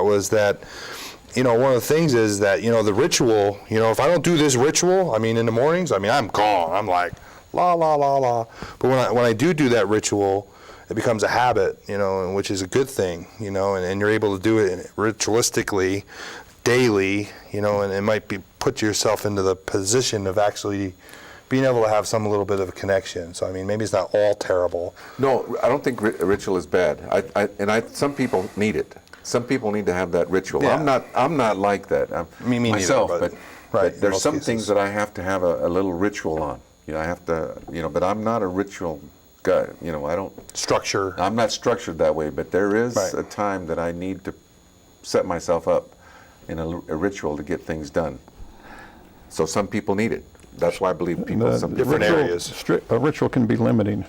was that, you know, one of the things is that, you know, the ritual, you know, if I don't do this ritual, I mean, in the mornings, I mean, I'm gone. I'm like, la, la, la, la. But when I do that ritual, it becomes a habit, you know, which is a good thing, you know, and you're able to do it ritualistically, daily, you know, and it might be put yourself into the position of actually being able to have some little bit of a connection. So, I mean, maybe it's not all terrible. No, I don't think ritual is bad. Some people need it. Some people need to have that ritual. Yeah. I'm not like that. Me myself, neither, but right, there's some things that I have to have a little ritual on. You know, I have to, you know, but I'm not a ritual guy. You know, I don't structure. I'm not structured that way, but there is Right. a time that I need to set myself up in a ritual to get things done. So some people need it. That's why I believe people some different areas. A ritual can be limiting.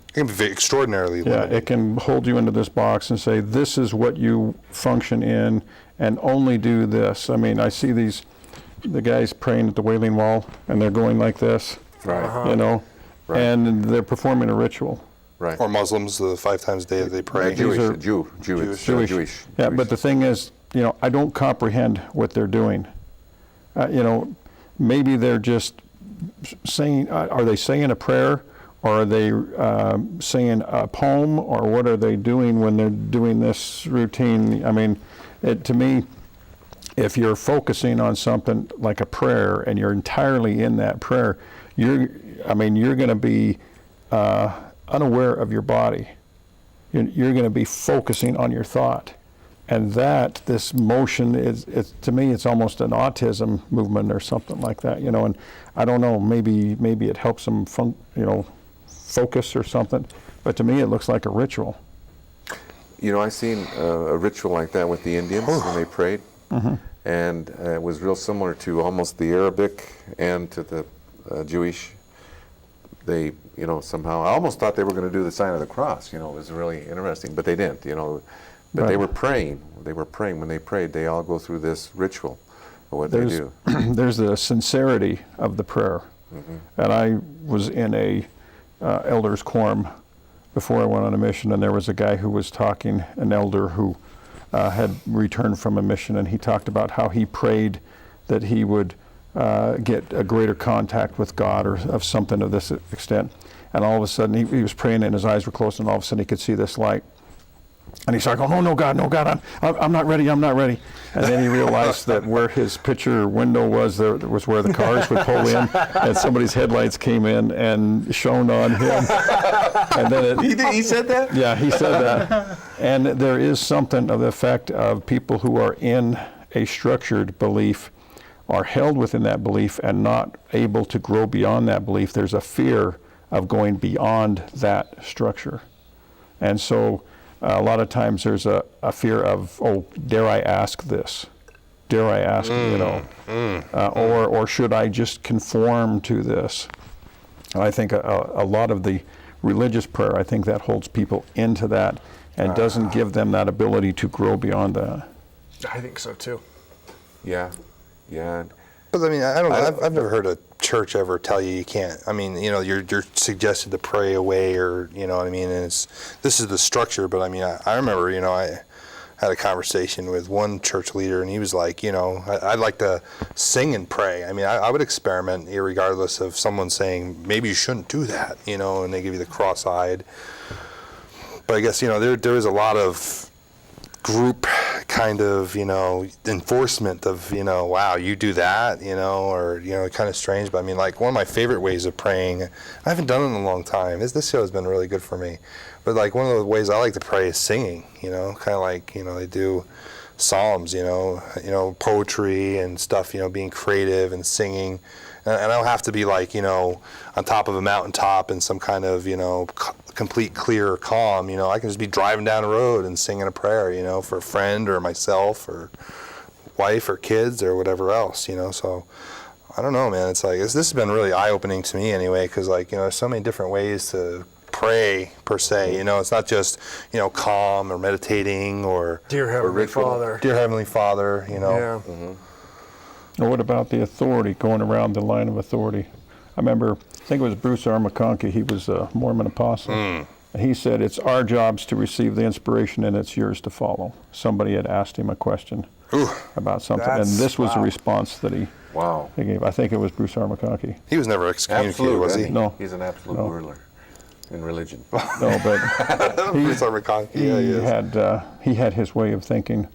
It can be extraordinarily Yeah, limited. it can hold you into this box and say, this is what you function in, and only do this. I mean, I see the guys praying at the Wailing Wall, and they're going like this, Right. you know, Right. and they're performing a ritual. Right. Or Muslims, the 5 times a day that they pray. Jewish. Jewish. Yeah, but the thing is, you know, I don't comprehend what they're doing. You know, maybe they're just saying, are they saying a prayer, or are they saying a poem, or what are they doing when they're doing this routine? I mean, to me, if you're focusing on something like a prayer and you're entirely in that prayer, you're going to be unaware of your body. You're going to be focusing on your thought. And this motion is to me, it's almost an autism movement or something like that, you know. And I don't know, maybe it helps them, focus or something. But to me, it looks like a ritual. You know, I seen a ritual like that with the Indians when they prayed, and it was real similar to almost the Arabic and to the Jewish. They, you know, somehow I almost thought they were going to do the sign of the cross. You know, it was really interesting, but they didn't. You know. But Right. they were praying. They were praying. When they prayed, they all go through this ritual of what they do. There's the sincerity of the prayer. And I was in a elders quorum before I went on a mission, and there was a guy who was talking, an elder who had returned from a mission, and he talked about how he prayed that he would get a greater contact with God or of something of this extent. And all of a sudden, he was praying and his eyes were closed, and all of a sudden he could see this light. And he started going, "Oh no, God, I'm not ready, I'm not ready." And then he realized that where his picture window was, there was where the cars would pull in, and somebody's headlights came in and shone on him. And then He said that? yeah, he said that. And there is something of the effect of people who are in a structured belief are held within that belief and not able to grow beyond that belief. There's a fear of going beyond that structure. And so a lot of times there's a fear of, oh, dare I ask this? Dare I ask, you know? Or should I just conform to this? And I think a lot of the religious prayer, I think that holds people into that and doesn't give them that ability to grow beyond that. I think so too. Yeah. But I mean, I don't know. I've never heard a church ever tell you can't. I mean, you know, you're suggested to pray away, or you know what I mean. And this is the structure. But I mean, I remember, you know, I had a conversation with one church leader, and he was like, you know, I'd like to sing and pray. I mean, I would experiment, regardless of someone saying maybe you shouldn't do that, you know, and they give you the cross-eyed. But I guess, you know, there is a lot of group kind of, you know, enforcement of, you know, wow, you do that, you know, or, you know, kind of strange. But I mean, like, one of my favorite ways of praying, I haven't done it in a long time, this show has been really good for me. But like, one of the ways I like to pray is singing, you know, kind of like, you know, they do psalms, you know, poetry and stuff, you know, being creative and singing. And I don't have to be like, you know, on top of a mountaintop in some kind of, you know, complete clear calm. You know, I can just be driving down the road and singing a prayer, you know, for a friend or myself or wife or kids or whatever else, you know. So I don't know, man. It's like, this has been really eye-opening to me anyway, because, like, you know, there's so many different ways to pray, per se. You know, it's not just, you know, calm or meditating or Dear Heavenly ritual. Father. Dear Heavenly Father, you know. Yeah. Or what about the authority, going around the line of authority? I remember, I think it was Bruce R. McConkie, he was a Mormon apostle. He said, it's our jobs to receive the inspiration and it's yours to follow. Somebody had asked him a question about something, and this was the response that he gave. I think it was Bruce R. McConkie. He was never excommunicated, was he? No. He's an absolute ruler in religion. No, but Bruce R. McConkie, he had his way of thinking.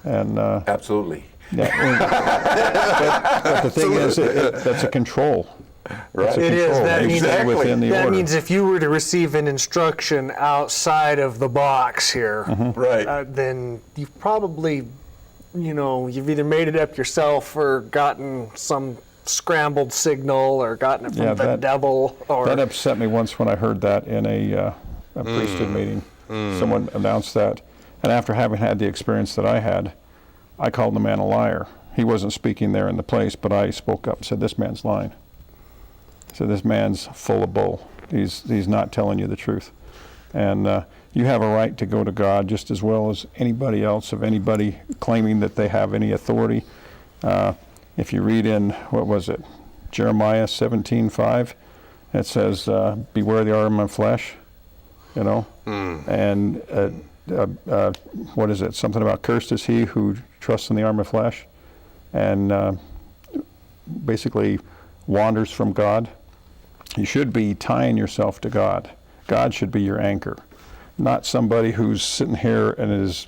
And absolutely. Yeah, but the thing is, that's a control. Right. It is. That means, within the that order. means if you were to receive an instruction outside of the box here, Right. then you've probably, you've either made it up yourself or gotten some scrambled signal or gotten it from the devil. Or that upset me once when I heard that in a priesthood meeting. Someone announced that, and after having had the experience that I had, I called the man a liar. He wasn't speaking there in the place, but I spoke up and said, "This man's lying." So this man's full of bull. He's not telling you the truth. And you have a right to go to God just as well as anybody else, of anybody claiming that they have any authority. If you read in, what was it, Jeremiah 17:5, it says, beware the arm of flesh, and what is it, something about cursed is he who trusts in the arm of flesh, and basically wanders from God. You should be tying yourself to God. God should be your anchor, not somebody who's sitting here and is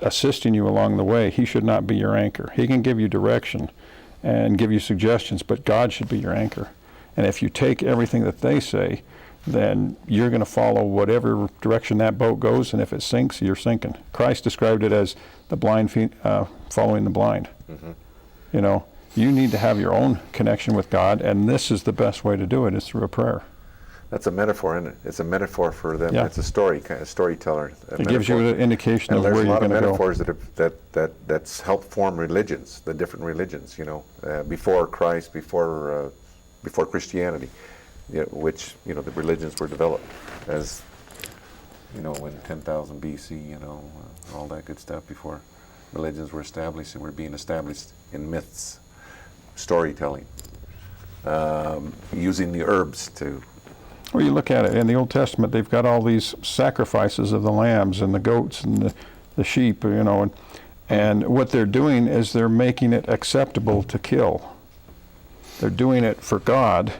assisting you along the way. He should not be your anchor. He can give you direction and give you suggestions, but God should be your anchor. And if you take everything that they say, then you're going to follow whatever direction that boat goes, and if it sinks, you're sinking. Christ described it as the blind following the blind. You need to have your own connection with God, and this is the best way to do it, is through a prayer. That's a metaphor, isn't it? It's a metaphor for them. Yeah. It's a story, kind of storyteller. It gives you an indication of where you're going to go. There's a lot of metaphors that's helped form religions, the different religions, before Christ, before Christianity, which, the religions were developed as, when 10,000 BC, all that good stuff, before religions were established and were being established in myths, storytelling, using the herbs to... Well, you look at it, in the Old Testament, they've got all these sacrifices of the lambs and the goats and the sheep, and what they're doing is they're making it acceptable to kill. They're doing it for God,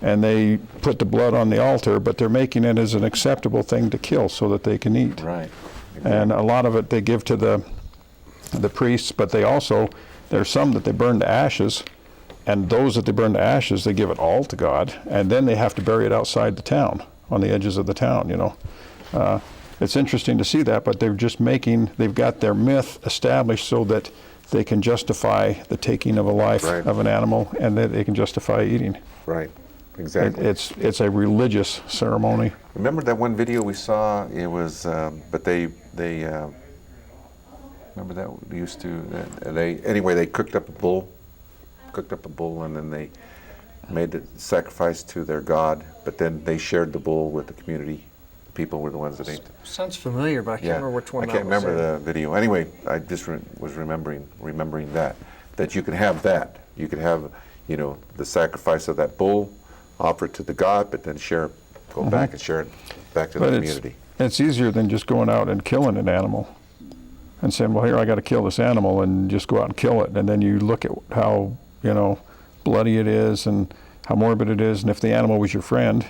and they put the blood on the altar, but they're making it as an acceptable thing to kill so that they can eat. Right. Exactly. And a lot of it they give to the priests, but there's some that they burn to ashes, and those that they burn to ashes, they give it all to God, and then they have to bury it outside the town, on the edges of the town, It's interesting to see that, but they've got their myth established so that they can justify the taking of a life of an animal, and that they can justify eating. Right, exactly. It's a religious ceremony. Remember that one video we saw? It was, but they remember that they used to, they cooked up a bull, and then they made the sacrifice to their god, but then they shared the bull with the community. People were the ones that ate it. sounds familiar, but I can't remember which one. I can't remember the video. Anyway, I just was remembering that you could have that. You could have, the sacrifice of that bull, offer it to the god, but then go back and share it back to the community. It's easier than just going out and killing an animal and saying, well, here, I got to kill this animal, and just go out and kill it. And then you look at how, bloody it is and how morbid it is. And if the animal was your friend,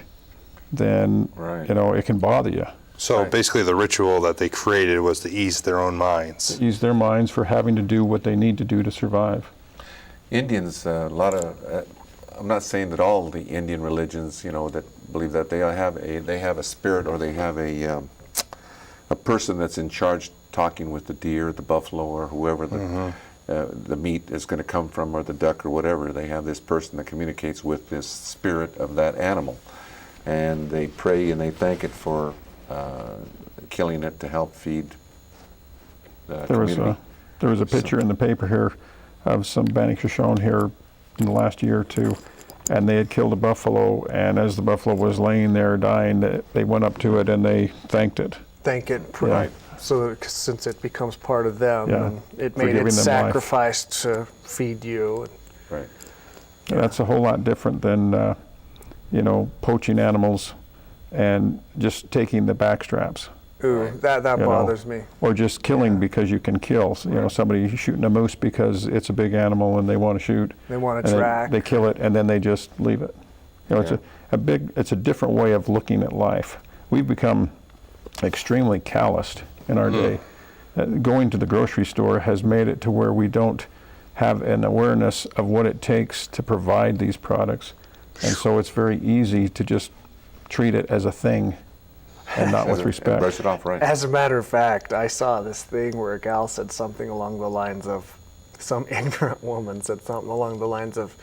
then, it can bother you. So basically the ritual that they created was to ease their own minds. Ease their minds for having to do what they need to do to survive. Indians, a lot of, I'm not saying that all the Indian religions, that believe that they have a spirit, or they have a person that's in charge, talking with the deer, the buffalo, or whoever the meat is going to come from, or the duck, or whatever. They have this person that communicates with this spirit of that animal, and they pray and they thank it for killing it to help feed the community. There was a picture in the paper here of some Bannock Shoshone here in the last year or two, and they had killed a buffalo, and as the buffalo was laying there dying, they went up to it and they thanked it. Thank it, Yeah. so that, since it becomes part of them, Yeah. and it For made giving it them life. sacrificed to feed you. Right. That's a whole lot different than, poaching animals and just taking the back straps. Ooh, that you know, bothers me. Or just killing because you can kill. So, you know, somebody shooting a moose because it's a big animal and they want to shoot. They want to and track. They kill it and then they just leave it. You know, it's a different way of looking at life. We've become extremely calloused in our day. Going to the grocery store has made it to where we don't have an awareness of what it takes to provide these products. And so it's very easy to just treat it as a thing and not with respect. Brush it off, right? As a matter of fact, I saw this thing where a gal said something along the lines of, some ignorant woman said something along the lines of,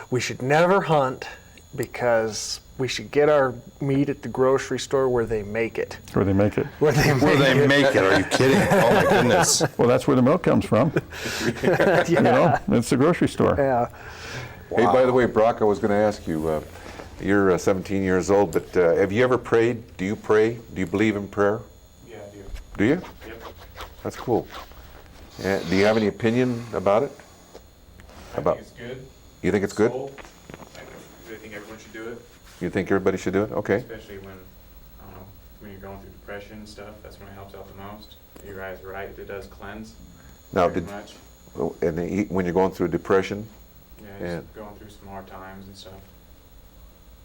we should never hunt because we should get our meat at the grocery store where they make it. Where they make it. Where they make it? Are you kidding? Oh my goodness. Well, that's where the milk comes from. You know, it's the grocery store. Yeah. Hey, by the way, Brock, I was going to ask you, you're 17 years old, but have you ever prayed? Do you pray? Do you believe in prayer? Yeah, I do. Do you? Yep. That's cool. Do you have any opinion about it? I think it's good. You think it's good? Soul. I think everyone should do it, You think everybody should do it? Okay. especially when, I don't know, when you're going through depression and stuff. That's when it helps out the most. You're guys right. It does cleanse. Now, very did much. and when you're going through depression, Yeah, just going through some hard times and stuff.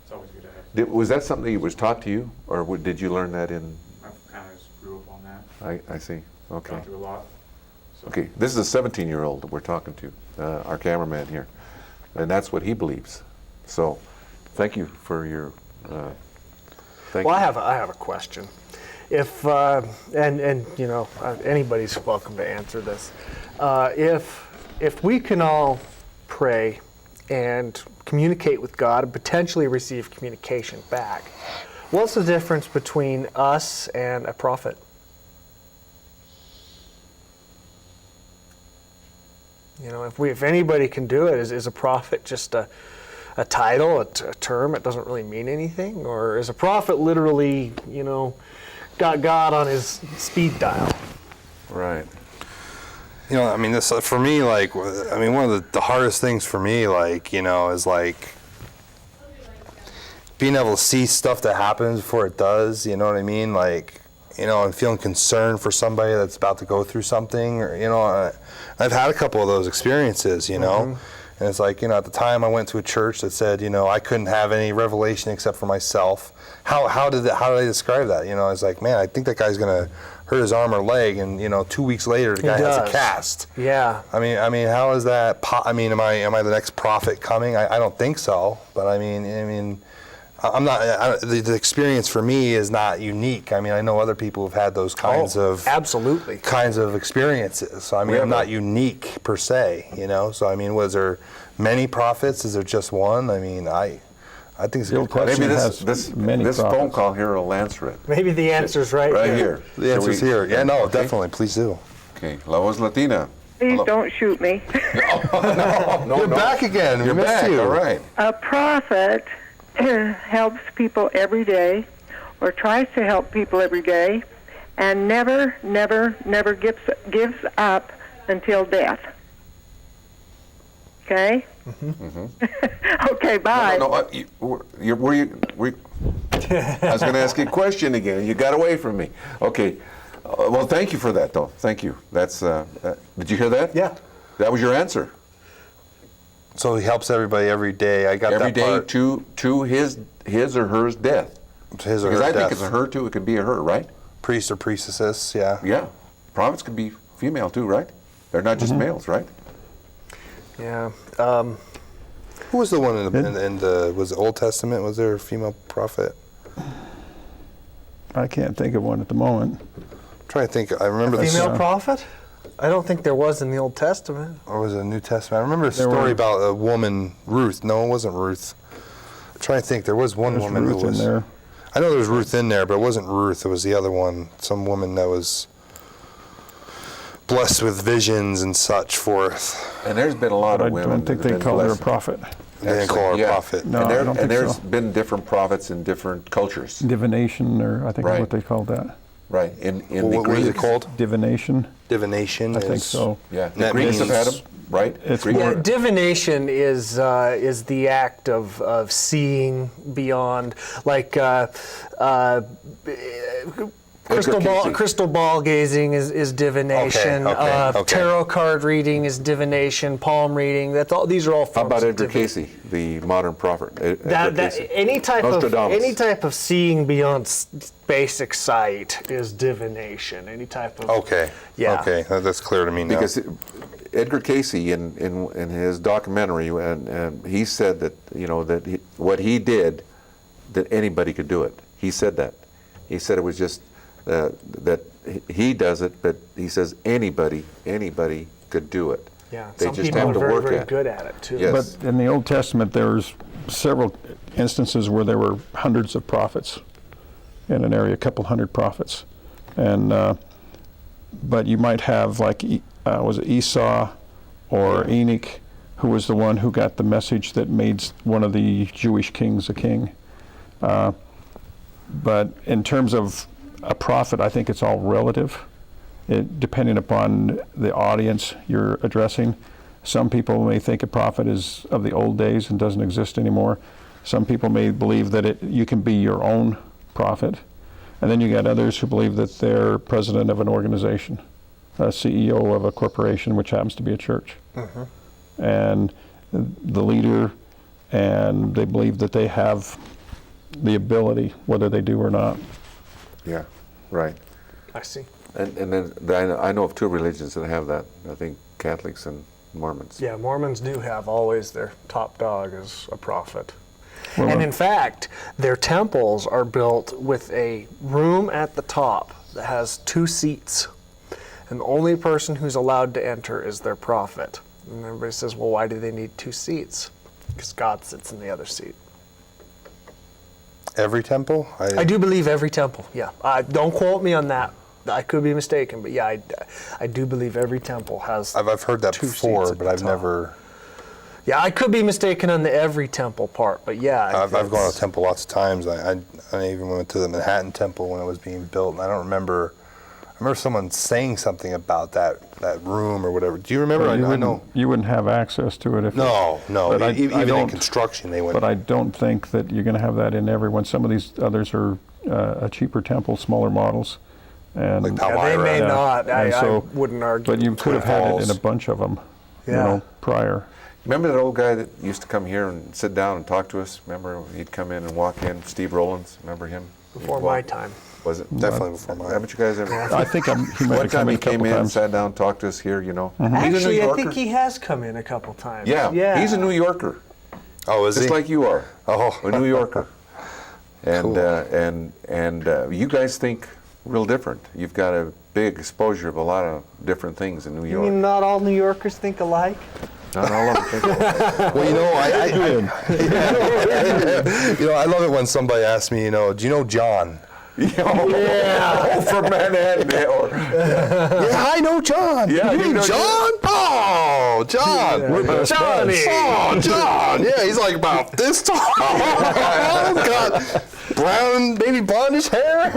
It's always good to have. was that something that was taught to you, or did you learn that in? I kind of just grew up on that. I see. Okay. Gone through a lot. So, Okay. This is a 17-year-old that we're talking to, our cameraman here, and that's what he believes. So, thank you for your. Thank Well, you. I have a question. If and you know, anybody's welcome to answer this. If we can all pray and communicate with God and potentially receive communication back, what's the difference between us and a prophet? You know, if anybody can do it, is a prophet just a title, a term? It doesn't really mean anything, or is a prophet literally, you know, got God on his speed dial? Right. You know, I mean, this for me, like, I mean, one of the hardest things for me, like, you know, is like being able to see stuff that happens before it does. You know what I mean? Like, you know, and feeling concerned for somebody that's about to go through something, or, you know, I've had a couple of those experiences, you know. And it's like, you know, at the time I went to a church that said, you know, I couldn't have any revelation except for myself. How did they describe that? You know, I was like, man, I think that guy's gonna hurt his arm or leg, and you know, 2 weeks later the guy has a cast. Yeah. I mean, how is that? I mean, am I the next prophet coming? I don't think so. But I mean, I'm not. The experience for me is not unique. I mean, I know other people have had those kinds of absolutely kinds of experiences. So I mean, I'm not unique per se. You know. So I mean, was there many prophets? Is there just one? I mean, I think it's a good question. Maybe has this many phone prophets. call here will answer it. Maybe the answer's right here. The answer's Shall we- here. Yeah, no, Okay. definitely. Please do. Okay. La Voz Latina. Please Hello. don't shoot me. You're back again. We You're missed back. you. All right. A prophet helps people every day, or tries to help people every day, and never gives up until death. Okay? Okay, bye. No, I was going to ask you a question again, and you got away from me. Okay. Well, thank you for that, though. Thank you. That's. Did you hear that? Yeah. That was your answer. So he helps everybody every day. I got Every that day part. to his or hers death. His or Because her I think death. it's a her too. It could be a her, right? Priest or priestesses. Yeah. Yeah. Prophets could be female too, right? They're not just males, right? Yeah. Who was the one in the was it Old Testament? Was there a female prophet? I can't think of one at the moment. I'm trying to think. I remember the Female prophet? I don't think there was in the Old Testament. or was it a New Testament? I remember a There story were- about a woman, Ruth. No, it wasn't Ruth. I'm trying to think. There was one There's woman Ruth who was. in there. I know there was Ruth in there, but it wasn't Ruth. It was the other one. Some woman that was blessed with visions and such forth. And there's been a lot But I of women. don't think that they have been call her a blessed. prophet. They didn't call her a Yeah. prophet. No, and I don't think there's so. been different prophets in different cultures, Divination, or I think Right. is what they called that. right? In the What is it Greeks, called? Divination, Divination. I think is- so. Yeah, the That Greeks have had means- them. right? It's Greek. more- Yeah, divination is the act of seeing beyond, like crystal ball gazing is divination. Okay. Tarot card reading is divination. Palm reading. That's all. These are all forms How about of Edgar divination. Casey, the modern prophet? That any type Nostradamus. of seeing beyond basic sight is divination. Any type of Okay. Yeah. Okay, that's clear to me now. Because Edgar Casey, in his documentary, and he said that what he did, that anybody could do it. He said that. He said it was just that he does it, but he says anybody could do it. Yeah, They some just people have are to very, work very at it. good at it too. Yes. But in the Old Testament, there's several instances where there were hundreds of prophets in an area, a couple hundred prophets, and but you might have like was it Esau or Enoch, who was the one who got the message that made one of the Jewish kings a king. But in terms of a prophet, I think it's all relative, depending upon the audience you're addressing. Some people may think a prophet is of the old days and doesn't exist anymore. Some people may believe that you can be your own prophet. And then you got others who believe that they're president of an organization, a CEO of a corporation, which happens to be a church. And the leader, and they believe that they have the ability, whether they do or not. Yeah, right. I see. And then I know of two religions that have that. I think Catholics and Mormons. Yeah, Mormons do have always their top dog as a prophet. Well, And in fact, their temples are built with a room at the top that has 2 seats. And the only person who's allowed to enter is their prophet. And everybody says, well, why do they need 2 seats? Because God sits in the other seat. Every temple? I do believe every temple, yeah. Don't quote me on that. I could be mistaken, but yeah, I do believe every temple has I've heard that 2 seats before, at but the I've top. never. Yeah, I could be mistaken on the every temple part, but yeah. I've gone to temple lots of times. I even went to the Manhattan Temple when it was being built, and I don't remember. I remember someone saying something about that room or whatever. Do you remember? But I know. you wouldn't have access to it if No. But I Even in don't- construction, they went. But I don't think that you're going to have that in every one. Some of these others are a cheaper temple, smaller models. And Like Yeah, they Palmyra. may Yeah, not. and so- I wouldn't argue. But you could have had it Falls. in a bunch of them, Yeah. prior. Remember that old guy that used to come here and sit down and talk to us? Remember he'd come in and walk in, Steve Rollins, remember him? Before He'd my walk- time. Was it? Definitely before mine. Haven't you guys ever? I think he might One have come time in he a couple came in, times. sat down, talked to us here, He's a New Actually, I Yorker. think he has come in a couple times. Yeah, he's a New Yorker, Oh, is just he? like you are. Oh. A New Yorker. And Cool. you guys think real different. You've got a big exposure of a lot of different things in New You York. mean not all New Yorkers think alike? Not all of them think alike. Well, I love it when somebody asks me, do you know John? Yeah. From Manhattan. Yeah, I know John. Yeah, you you mean know John? Oh, John. We're best Johnny. buds. Oh, John. Yeah, he's like about this tall. Got brown, maybe blondish hair.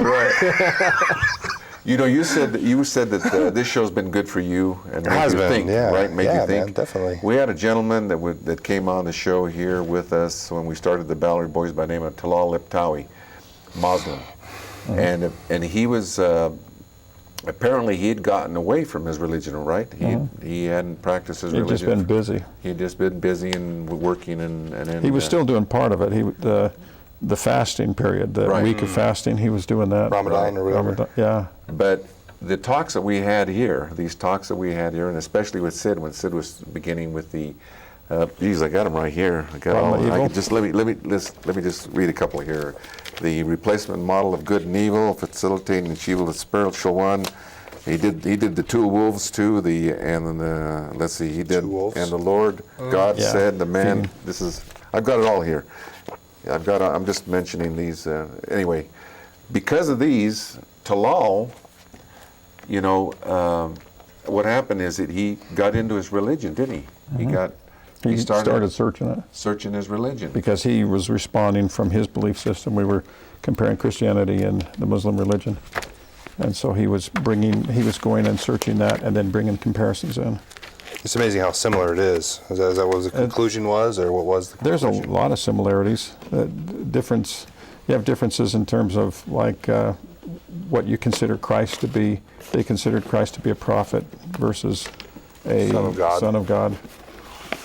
You said that this show's been good for you and made has you been, think, yeah. right? Made Yeah, you think. man, definitely. We had a gentleman that came on the show here with us when we started the Bowery Boys by the name of Talal Liptawi, Muslim, and he was apparently he had gotten away from his religion, right? He hadn't practiced his He'd religion. just been busy. He'd just been busy and working and He was still doing part of it. The fasting period, the Right. week of fasting, he was doing that. Ramadan or whatever. Ramadan, yeah. But the talks that we had here, and especially with Sid, when Sid was beginning with the, geez, I got them right here. I got all. Problem of I evil? could just let me just read a couple here. The replacement model of good and evil, facilitating the achievement of the spiritual one. He did the two wolves too. Let's see, he did. Two wolves? And the Lord God Yeah. said, the man. Feeding. I've got it all here. I'm just mentioning these anyway. Because of these, Talal, what happened is that he got into his religion, didn't he? He started searching it searching his religion. because he was responding from his belief system. We were comparing Christianity and the Muslim religion. And so he was going and searching that and then bringing comparisons in. It's amazing how similar it is. Is that what the conclusion was, or what was the There's a conclusion? lot of similarities. Difference. You have differences in terms of like what you consider Christ to be. They considered Christ to be a prophet versus a Son of God. Son of God.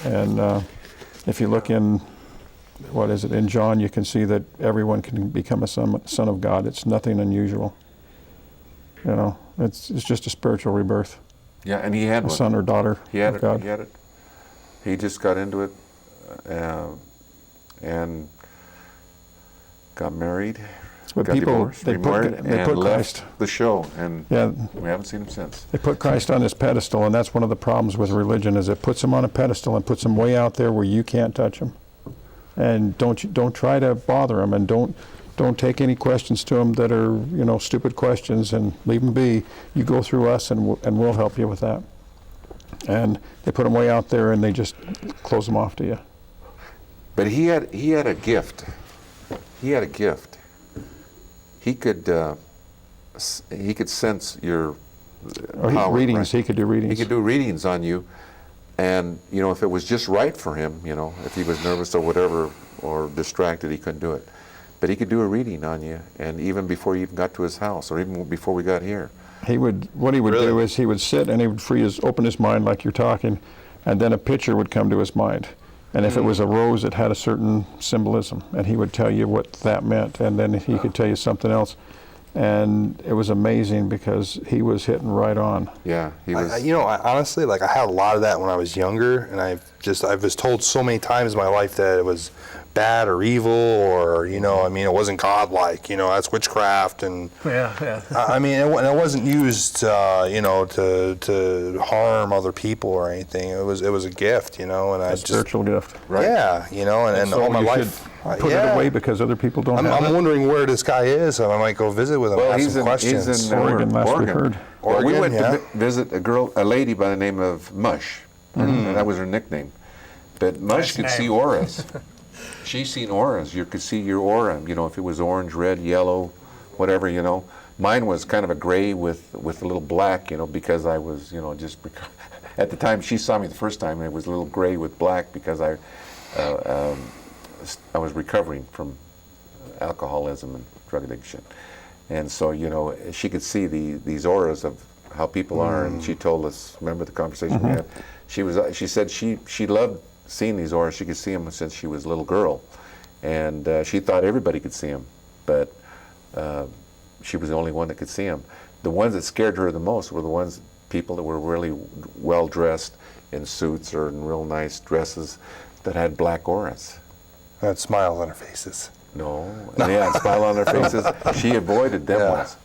And if you look in, what is it, in John, you can see that everyone can become a son of God. It's nothing unusual. You know, it's just a spiritual rebirth. Yeah, and he had A one. son or daughter He had of it. God. He had it. He just got into it and got married. But got people, divorced, they remarried, put and Christ. left the show, and Yeah, we haven't seen him since. they put Christ on this pedestal, and that's one of the problems with religion, is it puts him on a pedestal and puts him way out there where you can't touch him. And don't try to bother him, and don't take any questions to him that are, you know, stupid questions, and leave them be. You go through us, and we'll help you with that. And they put him way out there, and they just close him off to you. But he had a gift. He had a gift. He could sense your power, Readings, right? he could do readings. He could do readings on you, and you know, if it was just right for him, you know, if he was nervous or whatever or distracted, he couldn't do it. But he could do a reading on you, and even before you even got to his house, or even before we got here. What he would Really? do is he would sit and he would open his mind like you're talking, and then a picture would come to his mind. And if it was a rose, it had a certain symbolism, and he would tell you what that meant, and then he could tell you something else. And it was amazing because he was hitting right on. Yeah, he was. You know, honestly, like, I had a lot of that when I was younger, and I was told so many times in my life that it was bad or evil, or, you know, I mean, it wasn't godlike, you know, that's witchcraft, and Yeah. I mean, it wasn't used, you know, to harm other people or anything. It was a gift, you know, and I A just, spiritual gift. Right. yeah, you know, and So all my you life, should put yeah. it away because other people don't have I'm it. wondering where this guy is, so I might go visit with him Well, and ask he's some in questions. Oregon, last we heard. Well, we Oregon, went yeah. to visit a lady by the name of Mush. And that was her nickname. But Mush could see auras. She's seen auras. You could see your aura. You know, if it was orange, red, yellow, whatever. You know, mine was kind of a gray with a little black. You know, because I was, you know, just at the time she saw me the first time, it was a little gray with black because I was recovering from alcoholism and drug addiction. And so, you know, she could see these auras of how people are, and she told us. Remember the conversation we had? She said she loved seeing these auras. She could see them since she was a little girl, and she thought everybody could see them, but she was the only one that could see them. The ones that scared her the most were the people that were really well dressed in suits or in real nice dresses that had black auras. Had smiles on their faces. No, and they had a smile on their faces. She avoided them Yeah. ones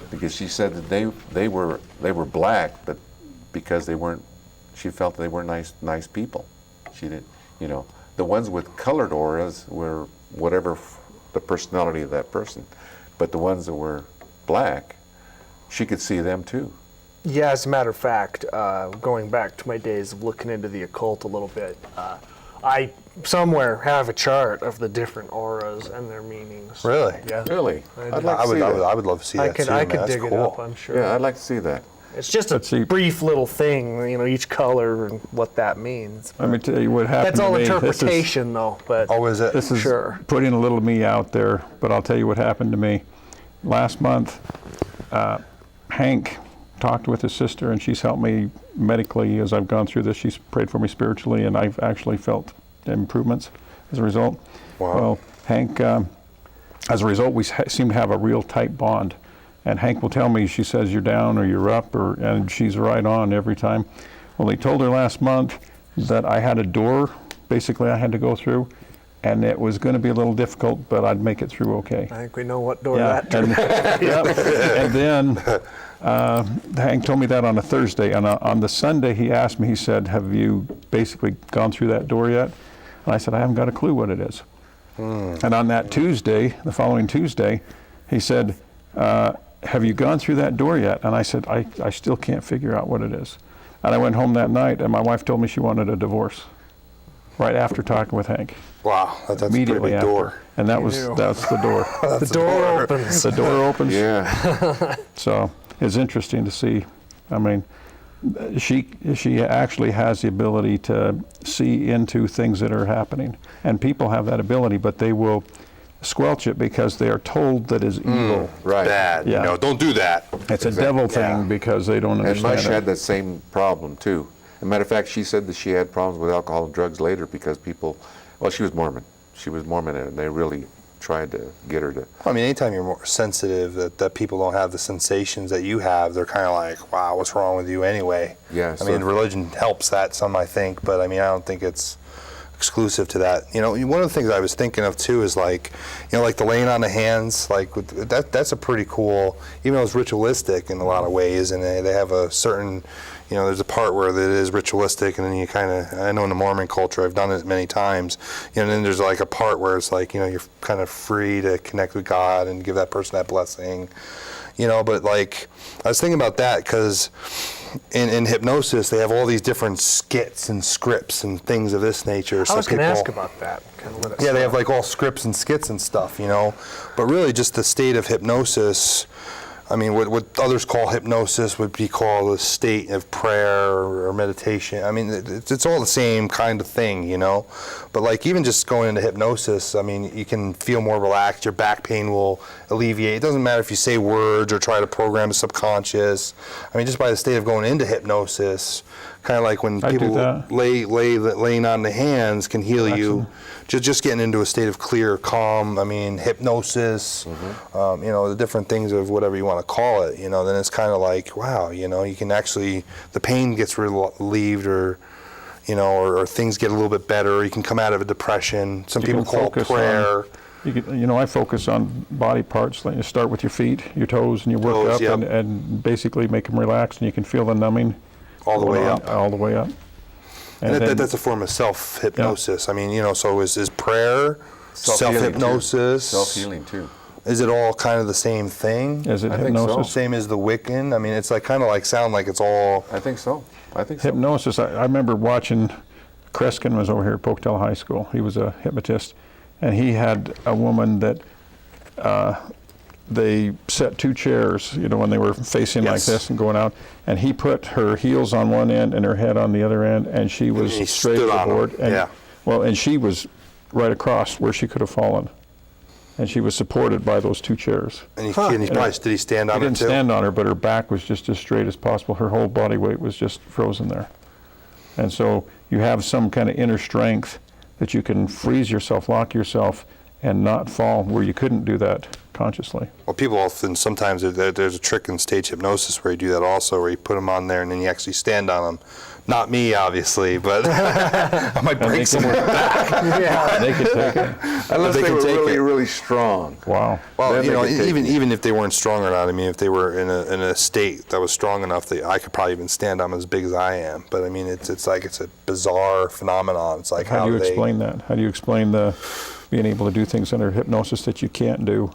because she said that they were black, but because they weren't, she felt they were nice people. She didn't, you know, the ones with colored auras were whatever the personality of that person, but the ones that were black, she could see them too. Yeah, as a matter of fact, going back to my days of looking into the occult a little bit, I somewhere have a chart of the different auras and their meanings. Really? Yeah. Really? I I'd like to see that. I would love to see that too. I man. could That's dig it cool. up, I'm sure. Yeah, I'd like to see that. It's just Let's see. a brief little thing, you know, each color and what that means. Let me tell you what happened That's to all me. interpretation, though. But Oh, is it? This is Sure. putting a little me out there, but I'll tell you what happened to me. Last month, Hank talked with his sister, and she's helped me medically as I've gone through this. She's prayed for me spiritually, and I've actually felt improvements as a result. Wow. Well, Hank, as a result, we seem to have a real tight bond. And Hank will tell me, she says, you're down or you're up, and she's right on every time. Well, he told her last month that I had a door, basically I had to go through, and it was going to be a little difficult, but I'd make it through okay. I think we know what door Yeah, that and, yep. And then Hank told me that on a Thursday, and on the Sunday he asked me, he said, have you basically gone through that door yet? And I said, I haven't got a clue what it is. And on that Tuesday, the following Tuesday, he said, have you gone through that door yet? And I said, I still can't figure out what it is. And I went home that night, and my wife told me she wanted a divorce right after talking with Hank. Wow, that's a pretty Immediately big after. door. And that's the door. the door opens. The door opens. Yeah. So it's interesting to see. I mean, she actually has the ability to see into things that are happening. And people have that ability, but they will squelch it because they are told that is evil. Right. Bad. Yeah. You know, don't do that. It's a devil thing Yeah. because they don't And understand Mush it. had that same problem too. As a matter of fact, she said that she had problems with alcohol and drugs later because people, well, she was Mormon. She was Mormon, and they really tried to get her to. I mean, anytime you're more sensitive, that people don't have the sensations that you have, they're kind of like, wow, what's wrong with you anyway? Yeah, I so- mean, religion helps that some, I think, but I mean, I don't think it's exclusive to that. You know, one of the things I was thinking of too is like, you know, like the laying on the hands, like with that's a pretty cool, even though it's ritualistic in a lot of ways, and they have a certain, you know, there's a part where it is ritualistic, and then you kind of, I know in the Mormon culture, I've done it many times, you know, and then there's like a part where it's like, you know, you're kind of free to connect with God and give that person that blessing, you know, but like, I was thinking about that because in hypnosis, they have all these different skits and scripts and things of this nature. I was going to ask people- about that. Kind of let us yeah, they know. have like all scripts and skits and stuff, you know. But really, just the state of hypnosis. I mean, what others call hypnosis would be called a state of prayer or meditation. I mean, it's all the same kind of thing, you know. But like even just going into hypnosis, I mean, you can feel more relaxed. Your back pain will alleviate. It doesn't matter if you say words or try to program the subconscious. I mean, just by the state of going into hypnosis, kind of like when I do people that. laying on the hands can heal you. Just getting into a state of clear, calm. I mean, hypnosis. You know, the different things of whatever you want to call it. You know, then it's kind of like, wow. You know, you can actually, the pain gets relieved, or you know, or things get a little bit better. You can come out of a depression. Some people can call it focus on- prayer. You know, I focus on body parts. Like you start with your feet, your toes, and you work Toes, up yep. and basically make them relax, and you can feel the numbing All the way going on, up. all the way up. And then- that's a form of self-hypnosis. I mean, you know, so is prayer, self-hypnosis, Self-healing too. Is it all kind of the same thing? Is it I think so. hypnosis? Same as the Wiccan? I mean, it's like kind of like sound like it's all. I think so. I think so. Hypnosis. I remember watching. Kreskin was over here at Pocatello High School. He was a hypnotist, and he had a woman that they set two chairs, you know, when they were facing like Yes. this and going out, and he put her heels on one end and her head on the other end, and she was he straight stood as a on 'em, board. And, yeah. Well, and she was right across where she could have fallen, and she was supported by those two chairs. And he probably, did he stand He on it didn't too? stand on her, but her back was just as straight as possible. Her whole body weight was just frozen there. And so you have some kind of inner strength that you can freeze yourself, lock yourself, and not fall where you couldn't do that consciously. Well, people often, sometimes there's a trick in stage hypnosis where you do that also, where you put them on there and then you actually stand on them. Not me, obviously, but I might break someone's back. Yeah. They could take it. Unless they they can were take really, it. really strong. Wow. Well, Then you they know, could take even if they weren't strong or not, I mean, if they were in a state that was strong enough that I could probably even stand on them as big as I am. But I mean, it's like it's a bizarre phenomenon. It's like How do you they, explain that? How do you explain the being able to do things under hypnosis that you can't do?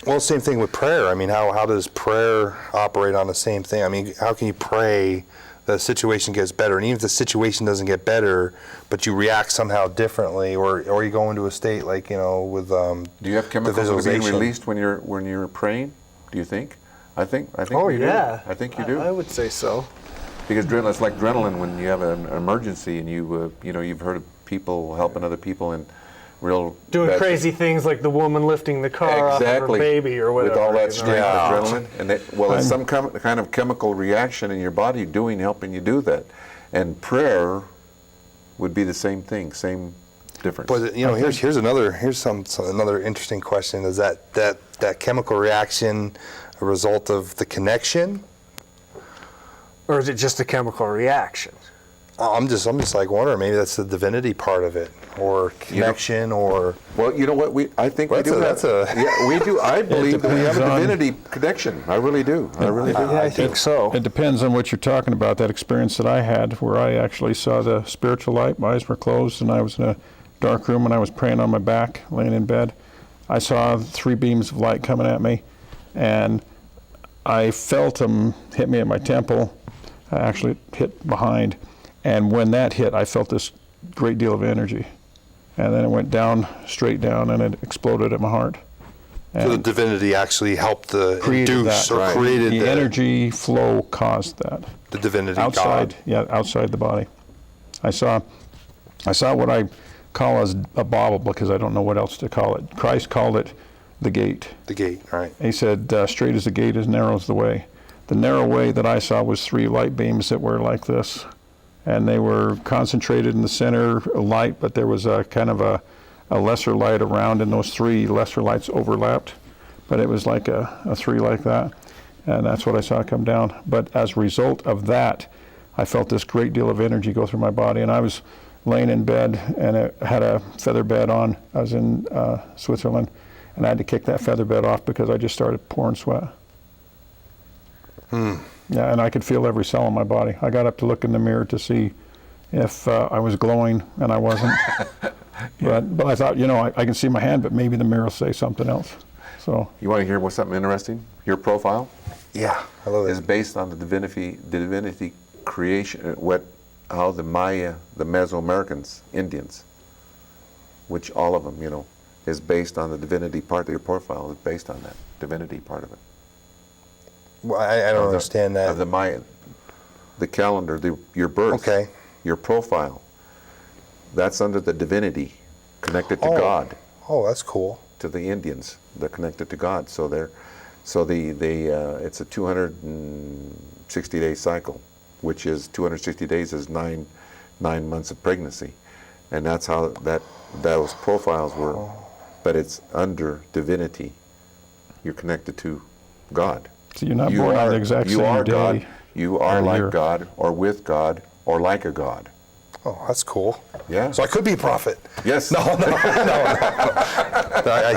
Well, same thing with prayer. I mean, how does prayer operate on the same thing? I mean, how can you pray the situation gets better? And even if the situation doesn't get better, but you react somehow differently, or you go into a state like, you know, with Do you have the chemicals that are being visualization. released when you're praying? Do you think? I think. Oh you yeah. do. I think you do. I would say so. Because it's like adrenaline when you have an emergency and you know, you've heard of people helping other people in real Doing bad crazy things like the woman lifting the car off of her Exactly. baby or whatever. With all that you know. strength, Yeah. adrenaline, and it's some kind of chemical reaction in your body helping you do that. And prayer would be the same thing, same difference. But you know, here's another interesting question: is that chemical reaction a result of the connection? Or is it just a chemical reaction? I'm just like wondering, maybe that's the divinity part of it, or connection, or Well, you know what? I think we That's do. a- We do. I believe that we have a depends on- divinity connection. I really do. I really do. I think so. It depends on what you're talking about. That experience that I had where I actually saw the spiritual light, my eyes were closed, and I was in a dark room and I was praying on my back, laying in bed. I saw 3 beams of light coming at me, and I felt them hit me at my temple. I actually hit behind. And when that hit, I felt this great deal of energy. And then it went down, straight down, and it exploded at my heart. So the And divinity actually helped the created induce that. or Right. created the energy flow caused that. the divinity Outside, God. yeah, outside the body. I saw what I call as a bauble, because I don't know what else to call it. Christ called it the gate. The gate, right? He said, straight as the gate is narrow is the way. The narrow way that I saw was 3 light beams that were like this, and they were concentrated in the center light, but there was a kind of a lesser light around, and those 3 lesser lights overlapped, but it was like a 3 like that, and that's what I saw come down. But as a result of that, I felt this great deal of energy go through my body, and I was laying in bed, and it had a feather bed on. I was in Switzerland, and I had to kick that feather bed off because I just started pouring sweat. Yeah, and I could feel every cell in my body. I got up to look in the mirror to see if I was glowing, and I wasn't. But I thought, I can see my hand, but maybe the mirror will say something else. So You want to hear something interesting? Your profile Yeah, I love is it. based on the divinity creation, how the Maya, the Mesoamericans, Indians, which all of them, is based on the divinity part of your profile, is based on that divinity part of it. Well, I don't understand Of the that. Maya, the calendar, your birth, Okay. your profile, that's under the divinity, connected to Oh. God. Oh, that's cool. To the Indians, they're connected to God. So it's a 260-day cycle, which is 260 days is 9 months of pregnancy, and that's how those profiles were. But it's under divinity. You're connected to God. So you're not born on the exact you same are day. God. You are or like year. God, or with God, or like a God. Oh, that's cool. Yeah. So I could be a prophet. Yes. I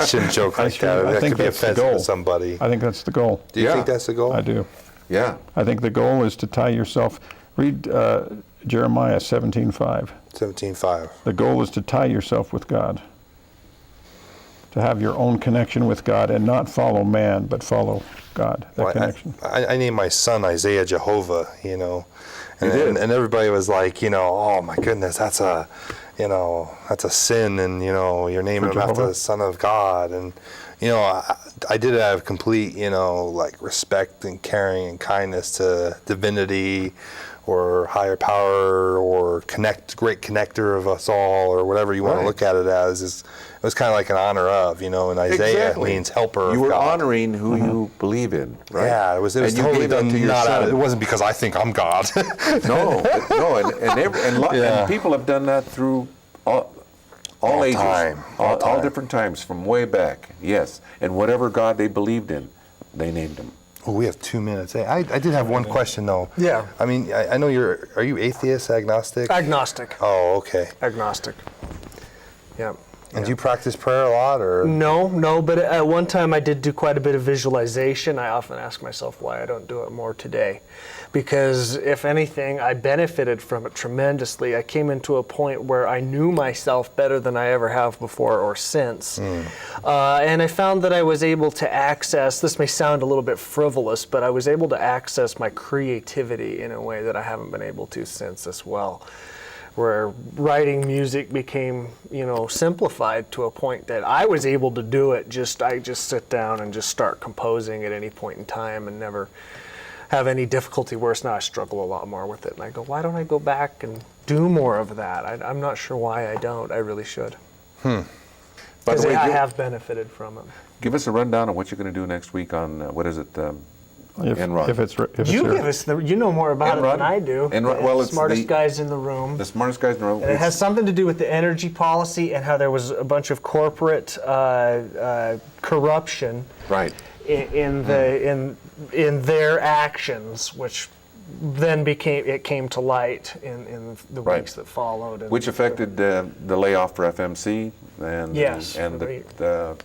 shouldn't joke like that. That could be that's the offensive goal. to somebody. I think that's the goal. Do you Yeah. think that's the goal? I do. Yeah. I think the goal is to tie yourself. Read Jeremiah 17:5. 17:5. The goal is to tie yourself with God, to have your own connection with God and not follow man, but follow God, that Well, connection. I named my son Isaiah Jehovah, and, did? and everybody was like, oh my goodness, that's a sin, and you're naming For him after Jehovah? the Son of God, and I did have complete, like respect and caring and kindness to divinity, or higher power, or great connector of us all, or whatever you want Right. to look at it as. It was kind of like an honor of, and Isaiah Exactly. means helper. You of were God. honoring who you believe in, right? Yeah, it was and you totally gave that done to your not out of, son. it wasn't because I think I'm God. No, and people have done that through all ages, time, all all time. different times, from way back. Yes, and whatever God they believed in, they named him. Oh, we have 2 minutes. Hey, I did have one question though. Yeah. I mean, I know are you atheist, agnostic? Agnostic. Oh, okay. Agnostic. Yeah. And do you practice prayer a lot, or? No, but at one time I did do quite a bit of visualization. I often ask myself why I don't do it more today. Because if anything, I benefited from it tremendously. I came into a point where I knew myself better than I ever have before or since. And I found that I was able to access, this may sound a little bit frivolous, but I was able to access my creativity in a way that I haven't been able to since as well. Where writing music became, simplified to a point that I was able to do it. I just sit down and just start composing at any point in time and never have any difficulty. Worse, now I struggle a lot more with it. And I go, why don't I go back and do more of that? I'm not sure why I don't. I really should. By Because the way, I have benefited from it. give us a rundown of what you're going to do next week on what is it? Enron. If it's You here. give us you know more about it Enron? than I do. Enron, well, it's smartest the- guys in the room. The smartest guys in the room. And it has something to do with the energy policy and how there was a bunch of corporate corruption right. in their actions, which then came to light in the Right. weeks that followed. And Which affected the layoff for FMC and Yes, and right. the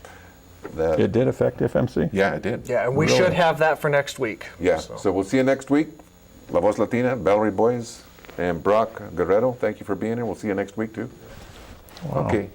It did affect FMC? yeah, it did. yeah, and we Really? should have that for next week. Yeah. So we'll see you next week. La Voz Latina, Valerie Boys, and Brock Guerrero. Thank you for being here. We'll see you next week too. Wow. Okay.